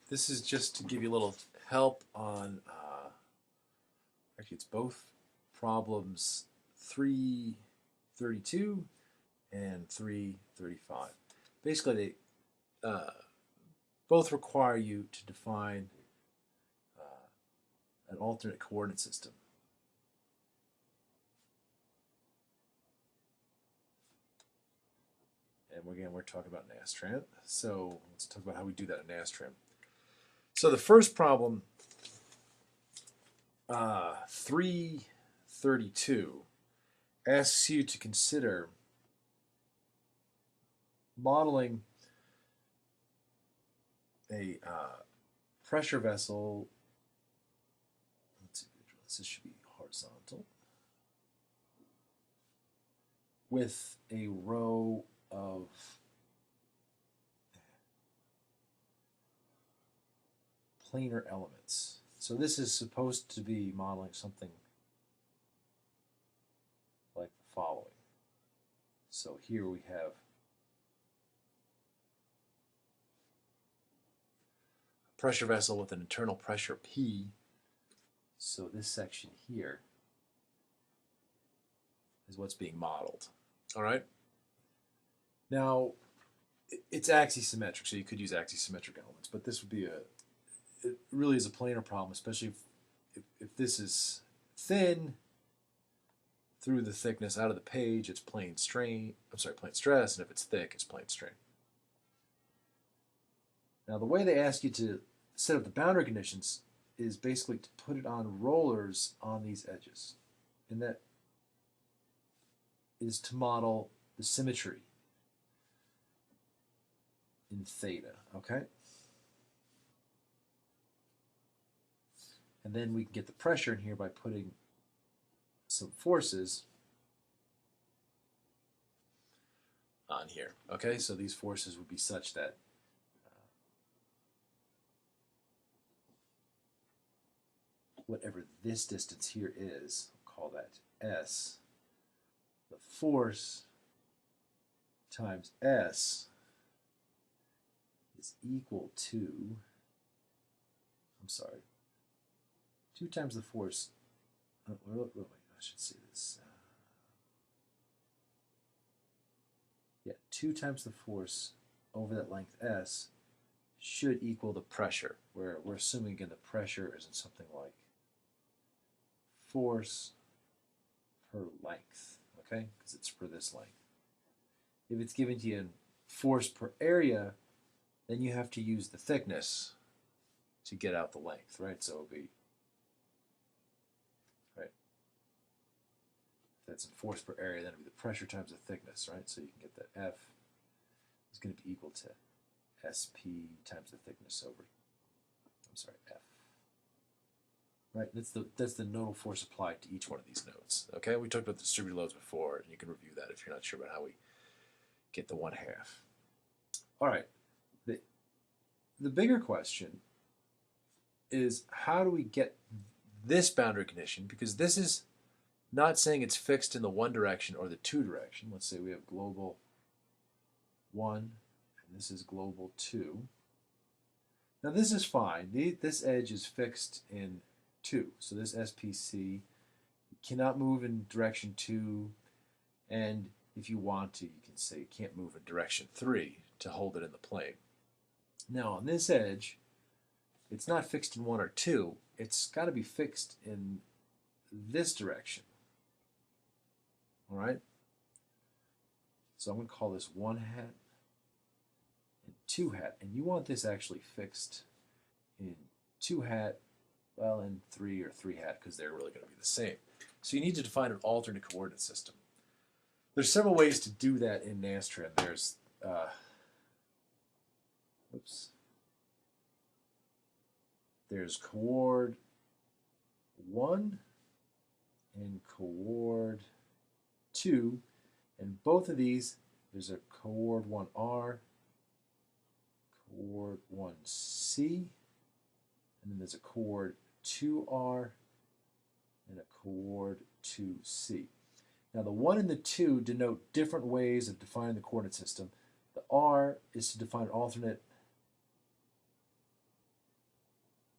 this is just to give you a little help on, actually it's both problems 332 and 335. Basically, they both require you to define an alternate coordinate system. And again, we're talking about Nastran. So let's talk about how we do that in Nastran. So the first problem, 332, asks you to consider modeling a pressure vessel. Let's see, this should be horizontal, with a row of planar elements. So this is supposed to be modeling something like the following. So here we have a pressure vessel with an internal pressure P. So this section here is what's being modeled. All right? Now, it's axisymmetric, so you could use axisymmetric elements, but this would be it really is a planar problem, especially if this is thin through the thickness out of the page, it's plane strain, plane stress, and if it's thick, it's plane strain. Now, the way they ask you to set up the boundary conditions is basically to put it on rollers on these edges, and that is to model the symmetry in theta, okay? And then we can get the pressure in here by putting some forces on here, okay? So these forces would be such that whatever this distance here is, I'll call that S, the force times S is equal to, 2 times the force, I should say this, 2 times the force over that length S should equal the pressure, where we're assuming, again, the pressure isn't something like force per length, okay, because it's for this length. If it's given to you in force per area, then you have to use the thickness to get out the length, right? So it would be, right, if that's in force per area, then it would be the pressure times the thickness, right? So you can get that F is going to be equal to SP times the thickness over, F. Right, that's the nodal force applied to each one of these nodes. Okay, we talked about the distributed loads before, and you can review that if you're not sure about how we get the 1/2. All right, the bigger question is, how do we get this boundary condition? Because this is not saying it's fixed in the one direction or the two direction. Let's say we have global 1, and this is global 2. Now this is fine. This edge is fixed in 2. So this SPC cannot move in direction 2, and if you want to, you can say it can't move in direction 3 to hold it in the plane. Now on this edge, it's not fixed in 1 or 2. It's got to be fixed in this direction. All right? So I'm going to call this 1 hat and 2 hat, and you want this actually fixed in 2 hat, well, in 3 or 3 hat, because they're really going to be the same. So you need to define an alternate coordinate system. There's several ways to do that in Nastran. There's there's coord 1 and coord 2, and both of these, there's a coord 1R, coord 1C, and then there's a coord 2R and a coord 2C. Now the 1 and the 2 denote different ways of defining the coordinate system. The R is to define an alternate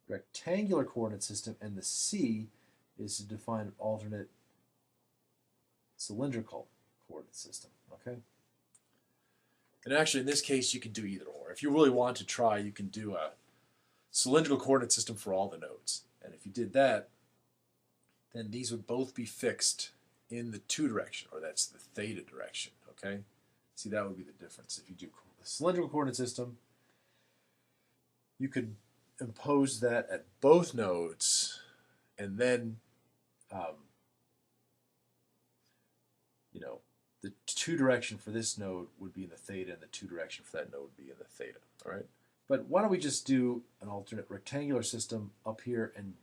rectangular coordinate system, and the C is to define an alternate cylindrical coordinate system, okay? And actually, in this case, you can do either or. If you really want to try, you can do a cylindrical coordinate system for all the nodes. And if you did that, then these would both be fixed in the 2 direction, or that's the theta direction, okay? See, that would be the difference. If you do a cylindrical coordinate system, you could impose that at both nodes, and then, you know, the 2 direction for this node would be in the theta, and the 2 direction for that node would be in the theta, all right? But why don't we just do an alternate rectangular system up here and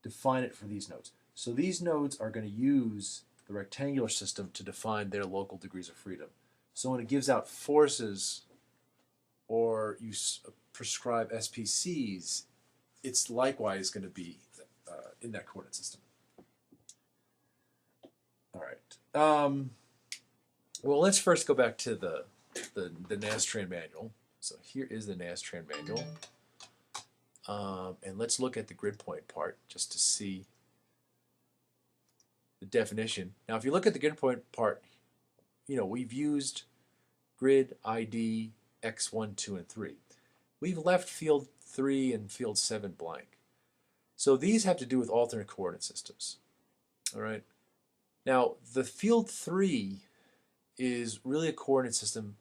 define it for these nodes. So these nodes are going to use the rectangular system to define their local degrees of freedom. So when it gives out forces or you prescribe SPCs, it's likewise going to be in that coordinate system. All right. Well, let's first go back to the Nastran manual. So here is the Nastran manual. And let's look at the grid point part just to see the definition. Now, if you look at the grid point part, you know, we've used grid ID X1, 2, and 3. We've left field 3 and field 7 blank. So these have to do with alternate coordinate systems. All right. Now, the field 3 is really a coordinate system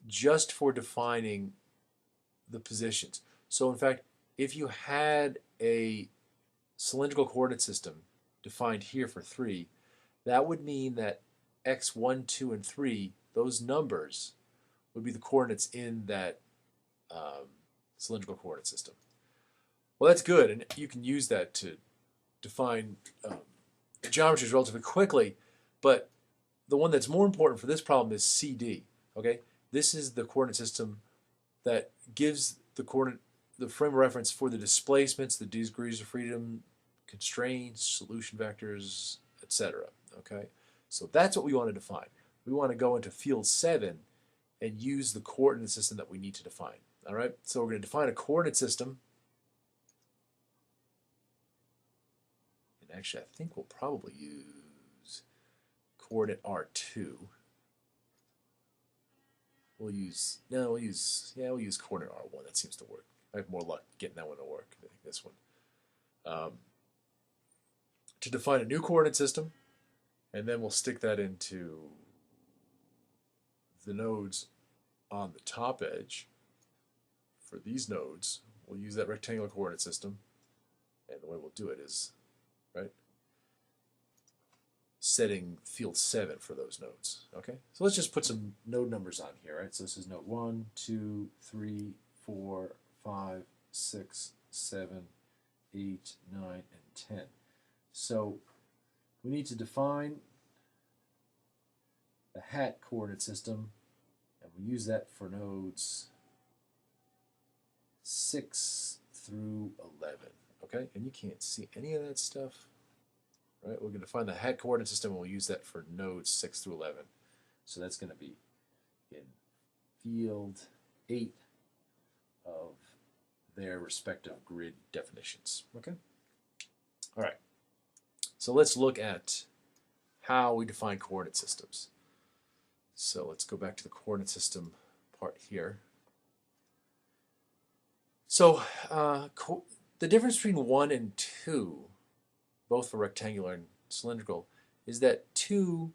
just for defining the positions. So in fact, if you had a cylindrical coordinate system defined here for 3, that would mean that x1, 2, and 3, those numbers would be the coordinates in that cylindrical coordinate system. Well, that's good, and you can use that to define geometries relatively quickly, but the one that's more important for this problem is CD. Okay, this is the coordinate system that gives the frame of reference for the displacements, the degrees of freedom, constraints, solution vectors, etc. Okay, so that's what we want to define. We want to go into field 7 and use the coordinate system that we need to define. All right, so we're going to define a coordinate system. And actually, I think we'll probably use coordinate R2. We'll use coordinate R1. That seems to work. I have more luck getting that one to work than this one. To define a new coordinate system, and then we'll stick that into the nodes on the top edge. For these nodes, we'll use that rectangular coordinate system, and the way we'll do it is, right, setting field 7 for those nodes. Okay, so let's just put some node numbers on here, right? So this is node 1, 2, 3, 4, 5, 6, 7, 8, 9, and 10. So we need to define the hat coordinate system, and we use that for nodes 6 through 11. Okay, and you can't see any of that stuff. Right, we're going to find the hat coordinate system, and we'll use that for nodes 6 through 11. So that's going to be in field 8 of their respective grid definitions. Okay? All right. So let's look at how we define coordinate systems. So let's go back to the coordinate system part here. So the difference between 1 and 2, both for rectangular and cylindrical, is that 2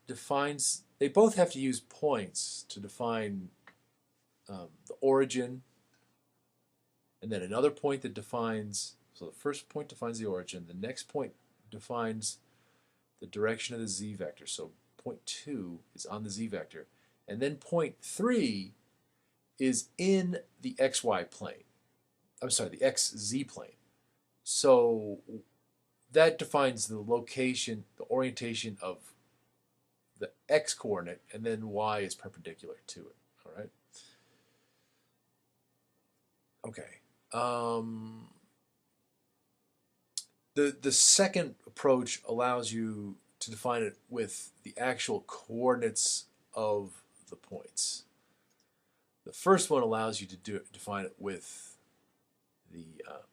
defines, they both have to use points to define the origin, and then another point that defines, so the first point defines the origin, the next point defines the direction of the z vector, so point 2 is on the z vector, and then point 3 is in the xy plane, I'm sorry, the xz plane. So that defines the location, the orientation of the x coordinate, and then y is perpendicular to it. All right. Okay. The second approach allows you to define it with the actual coordinates of the points. The first one allows you to define it with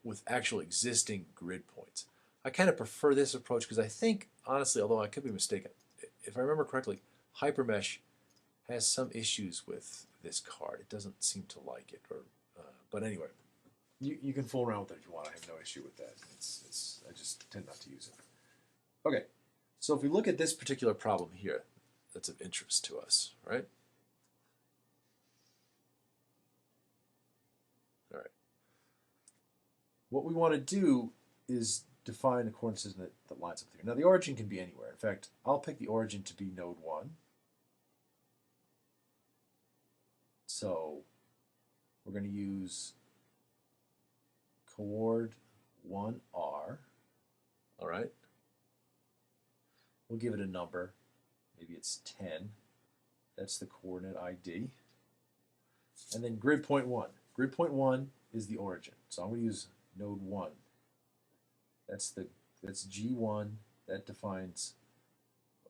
with actual existing grid points. I kind of prefer this approach because I think, honestly, although I could be mistaken, if I remember correctly, HyperMesh has some issues with this card. It doesn't seem to like it, but anyway. You can fool around with it if you want. I have no issue with that. I just tend not to use it. Okay, so if we look at this particular problem here, that's of interest to us, right? All right. What we want to do is define a coordinate system that lines up here. Now the origin can be anywhere. In fact, I'll pick the origin to be node 1. So we're going to use coord 1r. All right. We'll give it a number. Maybe it's 10. That's the coordinate ID. And then grid point 1. Grid point 1 is the origin. So I'm going to use node 1. That's G1. That defines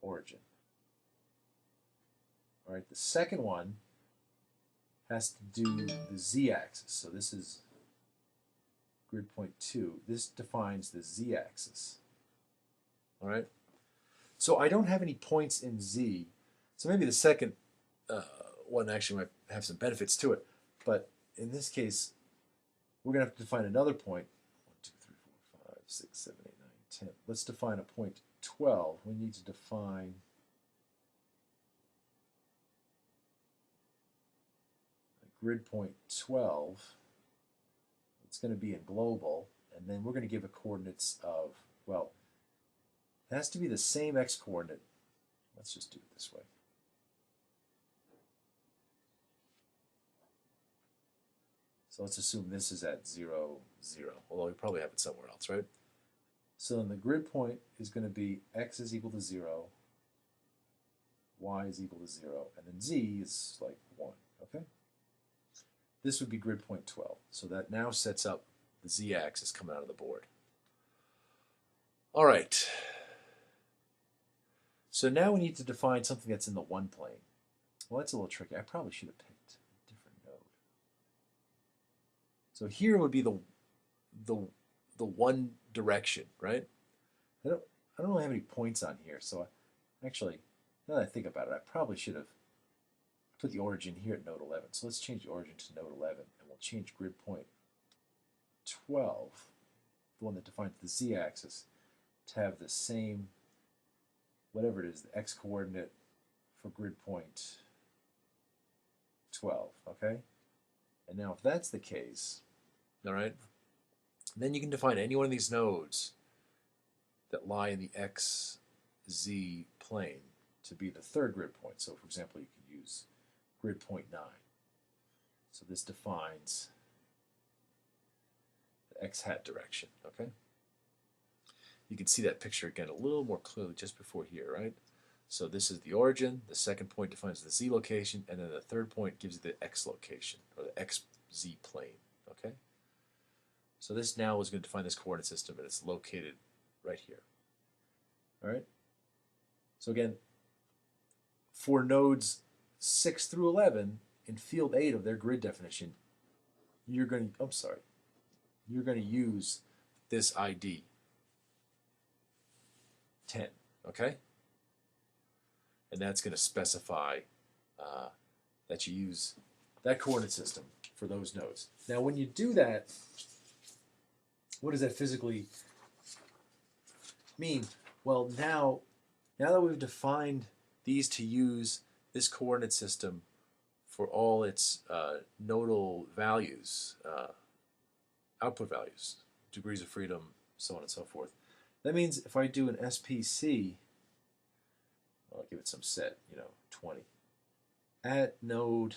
origin. All right, the second one has to do the z-axis. So this is grid point 2. This defines the z-axis. All right. So I don't have any points in z. So maybe the second one actually might have some benefits to it. But in this case, we're going to have to define another point. 1, 2, 3, 4, 5, 6, 7, 8, 9, 10. Let's define a point 12. We need to define a grid point 12. It's going to be in global. And then we're going to give it coordinates of, well, it has to be the same x-coordinate. Let's just do it this way. So let's assume this is at 0, 0, although we probably have it somewhere else, right? So then the grid point is going to be x is equal to 0, y is equal to 0, and then z is like 1, okay? This would be grid point 12. So that now sets up the z-axis coming out of the board. All right. So now we need to define something that's in the 1 plane. Well, that's a little tricky. I probably should have picked a different node. So here would be the one direction, right? I don't really have any points on here, so actually, now that I think about it, I probably should have put the origin here at node 11. So let's change the origin to node 11, and we'll change grid point 12, the one that defines the z-axis, to have the same, whatever it is, the x-coordinate for grid point 12, okay? And now if that's the case, all right, then you can define any one of these nodes that lie in the x, z plane to be the third grid point. So for example, you could use grid point 9. So this defines the x hat direction, okay? You can see that picture again a little more clearly just before here, right? So this is the origin, the second point defines the z location, and then the third point gives you the x location, or the xz plane, okay? So this now is going to define this coordinate system, and it's located right here, all right? So again, for nodes 6 through 11 in field 8 of their grid definition, you're going to use this ID 10, okay? And that's going to specify that you use that coordinate system for those nodes. Now, when you do that, what does that physically mean? Well, now that we've defined these to use this coordinate system for all its nodal values, output values, degrees of freedom, so on and so forth. That means if I do an SPC, I'll give it some set, 20, at node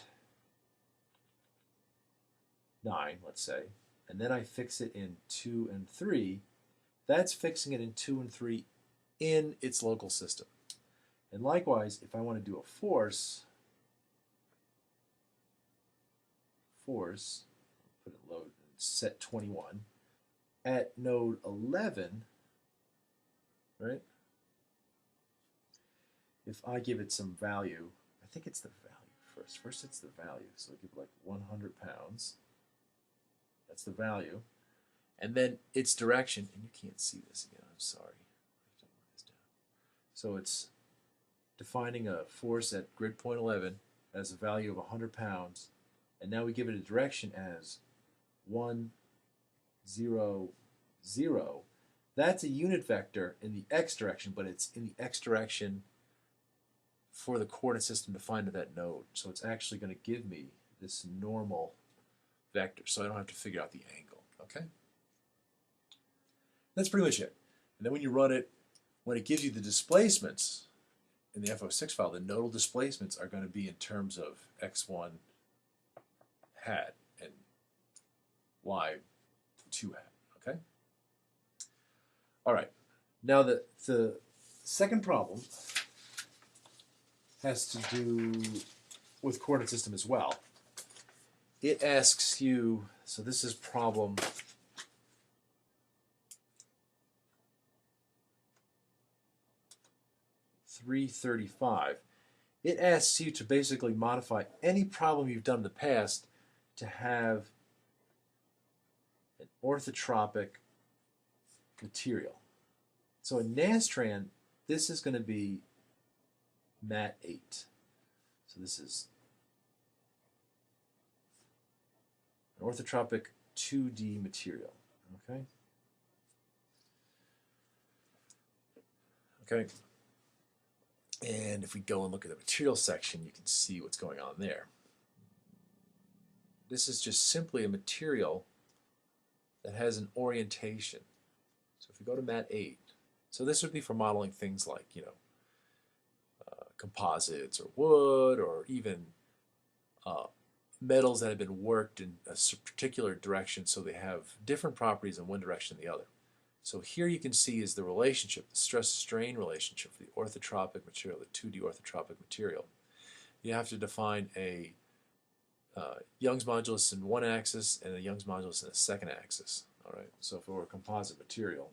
9, let's say, and then I fix it in 2 and 3, that's fixing it in 2 and 3 in its local system. And likewise, if I want to do a force, put it load, set 21, at node 11, right? If I give it some value, I think it's the value first. First it's the value, so I give it like 100 pounds. That's the value. and then its direction, and you can't see this again, I'm sorry. So it's defining a force at grid point 11 as a value of 100 pounds, and now we give it a direction as 1, 0, 0. That's a unit vector in the x direction, but it's in the x direction for the coordinate system defined at that node. So it's actually going to give me this normal vector, so I don't have to figure out the angle. Okay? That's pretty much it. And then when you run it, when it gives you the displacements in the FO6 file, the nodal displacements are going to be in terms of x1 hat and y2 hat. Okay? All right. Now the second problem has to do with coordinate system as well. It asks you, so this is problem 335. It asks you to basically modify any problem you've done in the past to have an orthotropic material. So in Nastran, this is going to be mat 8. So this is an orthotropic 2D material. Okay? Okay. And if we go and look at the material section, you can see what's going on there. This is just simply a material that has an orientation. So if we go to mat 8, so this would be for modeling things like, composites or wood, or even metals that have been worked in a particular direction, so they have different properties in one direction than the other. So here you can see is the relationship, the stress-strain relationship for the orthotropic material, the 2D orthotropic material. You have to define a Young's modulus in one axis and a Young's modulus in a second axis. All right. So if it were a composite material,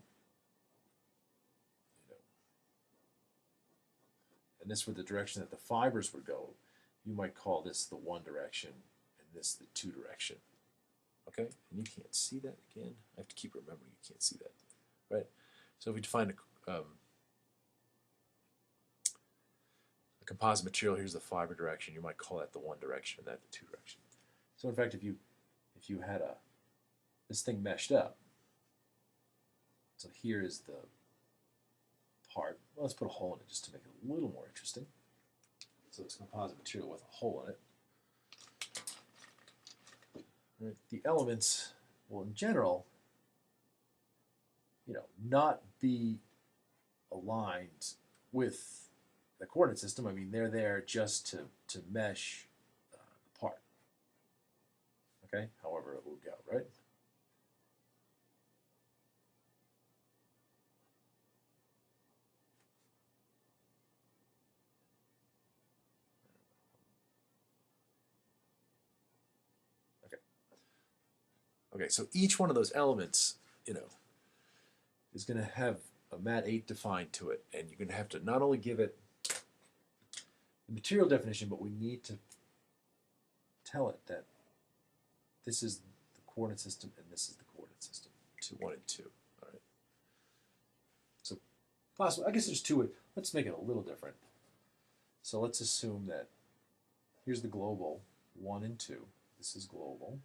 and this were the direction that the fibers would go, you might call this the one direction and this the two direction. Okay? And you can't see that again. I have to keep remembering you can't see that. Right? So if we define a composite material, here's the fiber direction, you might call that the one direction and that the two direction. So in fact, if you had this thing meshed up, so here is the part. Well, let's put a hole in it just to make it a little more interesting. So it's a composite material with a hole in it. Right. The elements will, in general, not be aligned with the coordinate system. I mean, they're there just to mesh the part. Okay, however it will go, right? Okay, so each one of those elements, is going to have a mat 8 defined to it, and you're going to have to not only give it the material definition, but we need to tell it that this is the coordinate system and this is the coordinate system, 2, 1, and 2. All right. So, possibly, I guess there's two. Let's make it a little different. So let's assume that here's the global 1 and 2. This is global.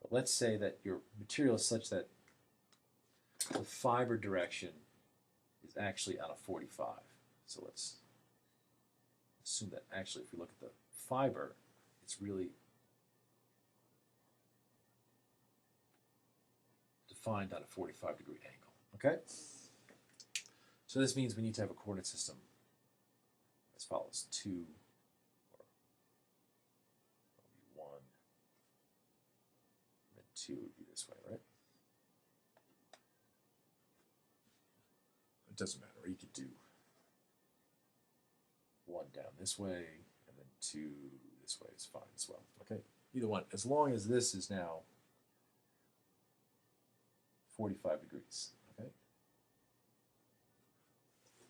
But let's say that your material is such that the fiber direction is actually on a 45. So let's assume that actually if we look at the fiber, it's really defined on a 45-degree angle. Okay? So this means we need to have a coordinate system as follows. 2, or 1, and 2 would be this way, right? It doesn't matter. Or you could do 1 down this way, and then 2 this way is fine as well. Okay? Either one. As long as this is now 45 degrees. Okay?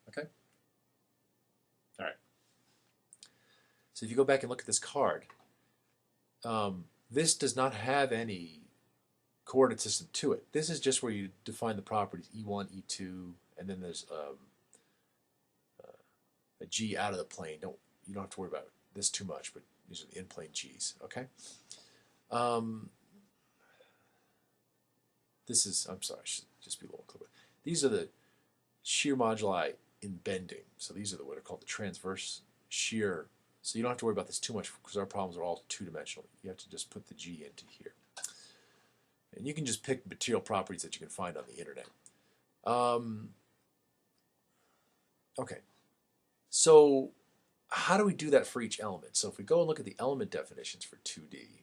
Okay? All right. So if you go back and look at this card, this does not have any coordinate system to it. This is just where you define the properties E1, E2, and then there's a G out of the plane. You don't have to worry about this too much, but these are the in-plane G's. Okay. This is, I'm sorry, I should just be a little clearer. These are the shear moduli in bending. So these are what are called the transverse shear. So you don't have to worry about this too much because our problems are all two-dimensional. You have to just put the G into here. And you can just pick material properties that you can find on the internet. Okay. So how do we do that for each element? So if we go and look at the element definitions for 2D,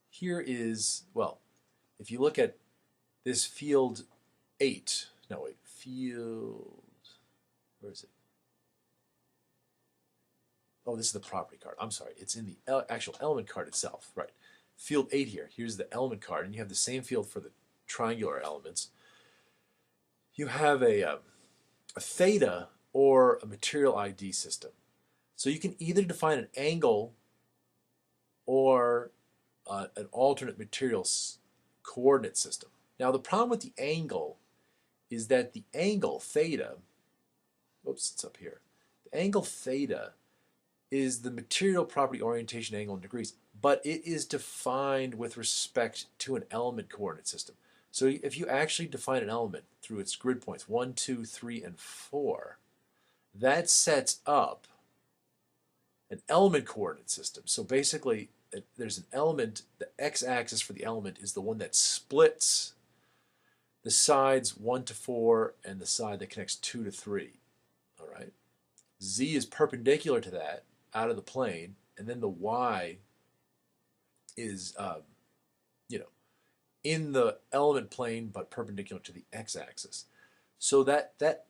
here is, well, if you look at this field 8, no wait, field, where is it? Oh, this is the property card. I'm sorry, it's in the actual element card itself, right? Field 8 here, here's the element card, and you have the same field for the triangular elements. You have a theta or a material ID system. So you can either define an angle or an alternate materials coordinate system. Now the problem with the angle is that the angle theta, oops, it's up here. The angle theta is the material property orientation angle in degrees, but it is defined with respect to an element coordinate system. So if you actually define an element through its grid points 1, 2, 3, and 4, that sets up an element coordinate system. So basically, there's an element, the x-axis for the element is the one that splits the sides 1 to 4 and the side that connects 2 to 3. All right. Z is perpendicular to that out of the plane, and then the y is, in the element plane but perpendicular to the x-axis. So that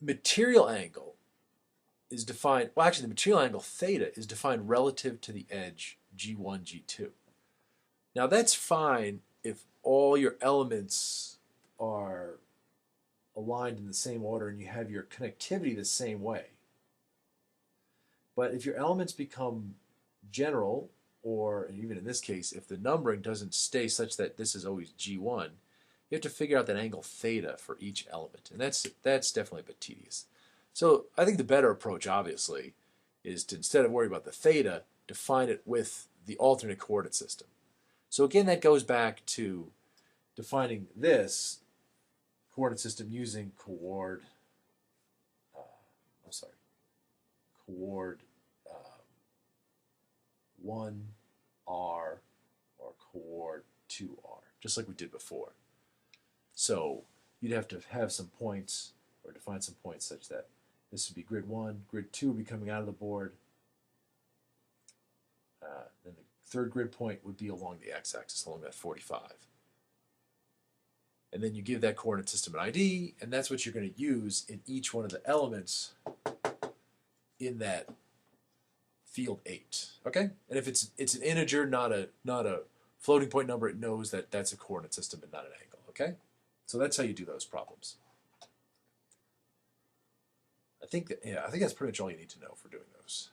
material angle is defined, well actually the material angle theta is defined relative to the edge G1, G2. Now that's fine if all your elements are aligned in the same order and you have your connectivity the same way. But if your elements become general, or even in this case, if the numbering doesn't stay such that this is always G1, you have to figure out that angle theta for each element. And that's definitely a bit tedious. So I think the better approach, obviously, is to, instead of worry about the theta, define it with the alternate coordinate system. So again, that goes back to defining this coordinate system using coord 1R or coord 2R, just like we did before. So you'd have to have some points or define some points such that this would be grid 1, grid 2 would be coming out of the board. Then the third grid point would be along the x-axis, along that 45. And then you give that coordinate system an ID, and that's what you're going to use in each one of the elements in that field 8. Okay? And if it's an integer, not a floating point number, it knows that that's a coordinate system and not an angle. Okay? So that's how you do those problems. I think that's pretty much all you need to know for doing those.